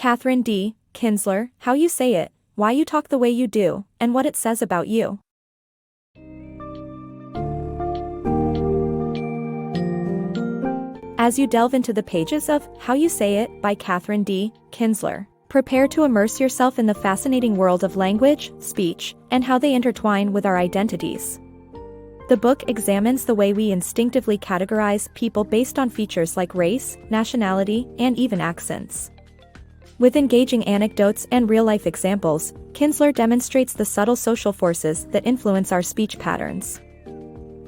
KatherineDKinzler, How You Say It, Why You Talk the Way You Do, and What It Says About You. As you delve into the pages of How You Say It by KatherineDKinzler, prepare to immerse yourself in the fascinating world of language, speech, and how they intertwine with our identities. The book examines the way we instinctively categorize people based on features like race, nationality, and even accents. With engaging anecdotes and real-life examples, Kinzler demonstrates the subtle social forces that influence our speech patterns.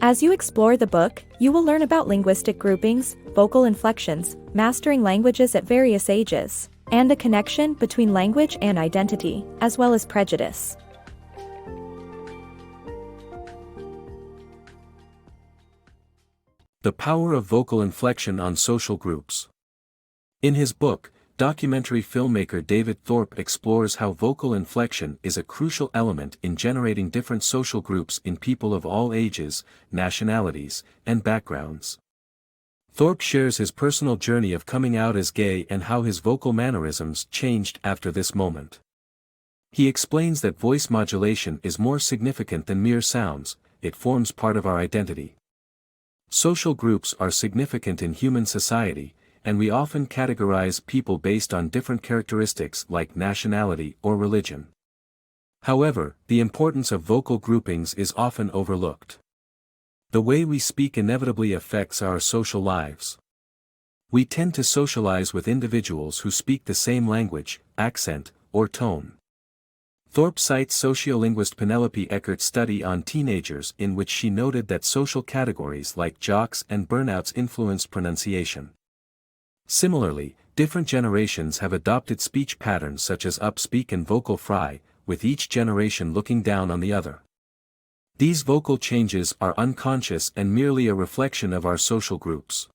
As you explore the book, you will learn about linguistic groupings, vocal inflections, mastering languages at various ages, and the connection between language and identity, as well as prejudice. The Power of Vocal Inflection on Social Groups. In his book, documentary filmmaker David Thorpe explores how vocal inflection is a crucial element in generating different social groups in people of all ages, nationalities, and backgrounds. Thorpe shares his personal journey of coming out as gay and how his vocal mannerisms changed after this moment. He explains that voice modulation is more significant than mere sounds, it forms part of our identity. Social groups are significant in human society, and we often categorize people based on different characteristics like nationality or religion. However, the importance of vocal groupings is often overlooked. The way we speak inevitably affects our social lives. We tend to socialize with individuals who speak the same language, accent, or tone. Thorpe cites sociolinguist Penelope Eckert's study on teenagers in which she noted that social categories like jocks and burnouts influenced pronunciation. Similarly, different generations have adopted speech patterns such as upspeak and vocal fry, with each generation looking down on the other. These vocal changes are unconscious and merely a reflection of our social groups.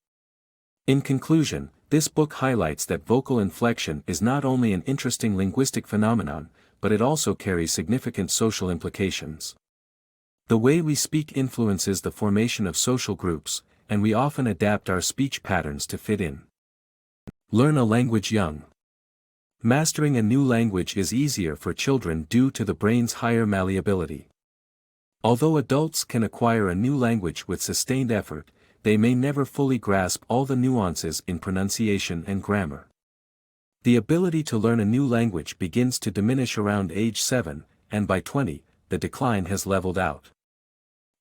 In conclusion, this book highlights that vocal inflection is not only an interesting linguistic phenomenon, but it also carries significant social implications. The way we speak influences the formation of social groups, and we often adapt our speech patterns to fit in. Learn a language young. Mastering a new language is easier for children due to the brain's higher malleability. Although adults can acquire a new language with sustained effort, they may never fully grasp all the nuances in pronunciation and grammar. The ability to learn a new language begins to diminish around age 7, and by 20, the decline has leveled out.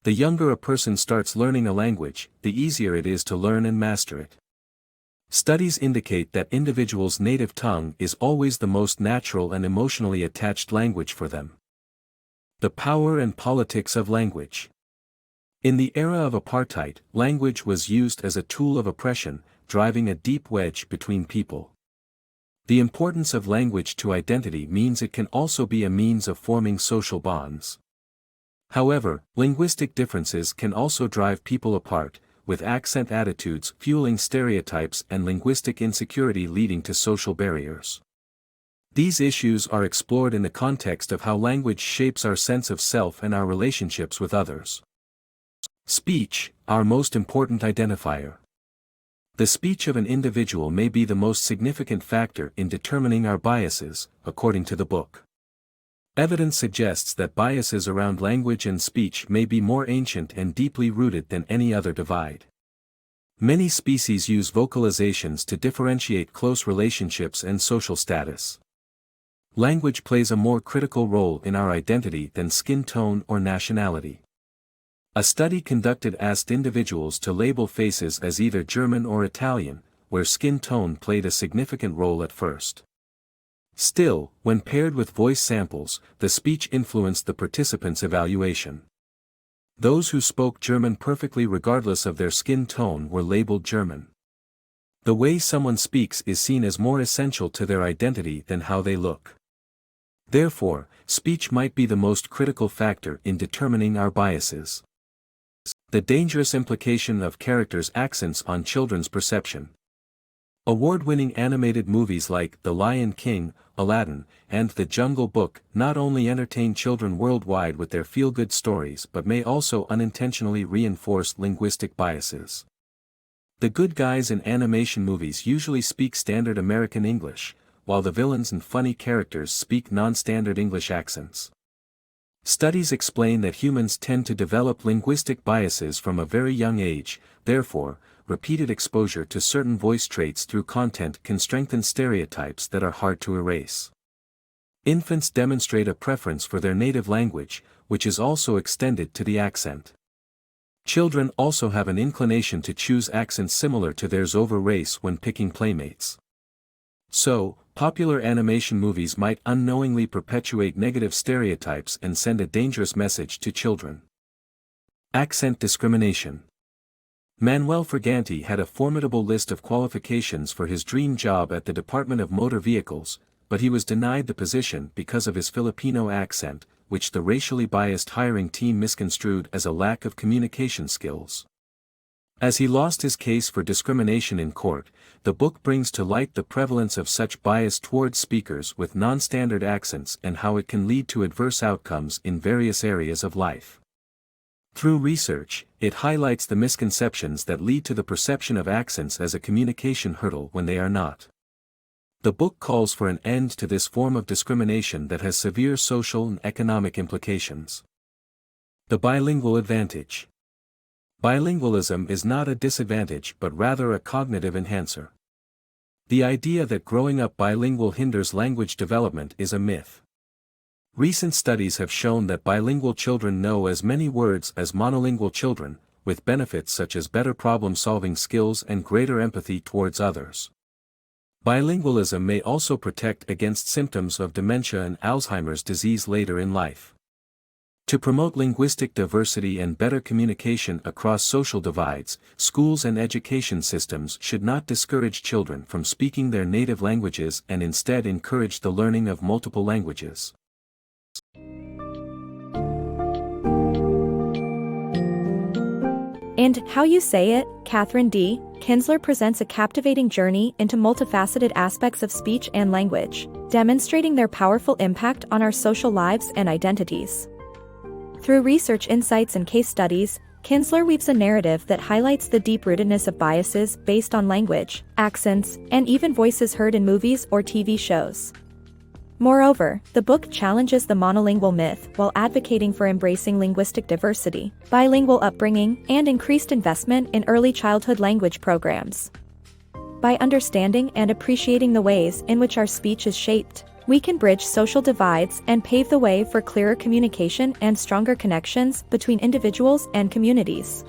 The younger a person starts learning a language, the easier it is to learn and master it. Studies indicate that individuals' native tongue is always the most natural and emotionally attached language for them. The power and politics of language. In the era of apartheid, language was used as a tool of oppression, driving a deep wedge between people. The importance of language to identity means it can also be a means of forming social bonds. However, linguistic differences can also drive people apart, with accent attitudes fueling stereotypes and linguistic insecurity leading to social barriers. These issues are explored in the context of how language shapes our sense of self and our relationships with others. Speech, our most important identifier. The speech of an individual may be the most significant factor in determining our biases, according to the book. Evidence suggests that biases around language and speech may be more ancient and deeply rooted than any other divide. Many species use vocalizations to differentiate close relationships and social status. Language plays a more critical role in our identity than skin tone or nationality. A study conducted asked individuals to label faces as either German or Italian, where skin tone played a significant role at first. Still, when paired with voice samples, the speech influenced the participants' evaluation. Those who spoke German perfectly regardless of their skin tone were labeled German. The way someone speaks is seen as more essential to their identity than how they look. Therefore, speech might be the most critical factor in determining our biases. The dangerous implication of characters' accents on children's perception. Award-winning animated movies like The Lion King, Aladdin, and The Jungle Book not only entertain children worldwide with their feel-good stories but may also unintentionally reinforce linguistic biases. The good guys in animation movies usually speak standard American English, while the villains and funny characters speak non-standard English accents. Studies explain that humans tend to develop linguistic biases from a very young age, therefore, repeated exposure to certain voice traits through content can strengthen stereotypes that are hard to erase. Infants demonstrate a preference for their native language, which is also extended to the accent. Children also have an inclination to choose accents similar to theirs over race when picking playmates. So, popular animation movies might unknowingly perpetuate negative stereotypes and send a dangerous message to children. Accent discrimination. Manuel Ferganti had a formidable list of qualifications for his dream job at the Department of Motor Vehicles, but he was denied the position because of his Filipino accent, which the racially biased hiring team misconstrued as a lack of communication skills. As he lost his case for discrimination in court, the book brings to light the prevalence of such bias towards speakers with non-standard accents and how it can lead to adverse outcomes in various areas of life. Through research, it highlights the misconceptions that lead to the perception of accents as a communication hurdle when they are not. The book calls for an end to this form of discrimination that has severe social and economic implications. The bilingual advantage. Bilingualism is not a disadvantage but rather a cognitive enhancer. The idea that growing up bilingual hinders language development is a myth. Recent studies have shown that bilingual children know as many words as monolingual children, with benefits such as better problem-solving skills and greater empathy towards others. Bilingualism may also protect against symptoms of dementia and Alzheimer's disease later in life. To promote linguistic diversity and better communication across social divides, schools and education systems should not discourage children from speaking their native languages and instead encourage the learning of multiple languages. In How You Say It, Katherine Kinzler presents a captivating journey into multifaceted aspects of speech and language, demonstrating their powerful impact on our social lives and identities. Through research insights and case studies, Kinzler weaves a narrative that highlights the deep-rootedness of biases based on language, accents, and even voices heard in movies or TV shows. Moreover, the book challenges the monolingual myth while advocating for embracing linguistic diversity, bilingual upbringing, and increased investment in early childhood language programs. By understanding and appreciating the ways in which our speech is shaped, we can bridge social divides and pave the way for clearer communication and stronger connections between individuals and communities.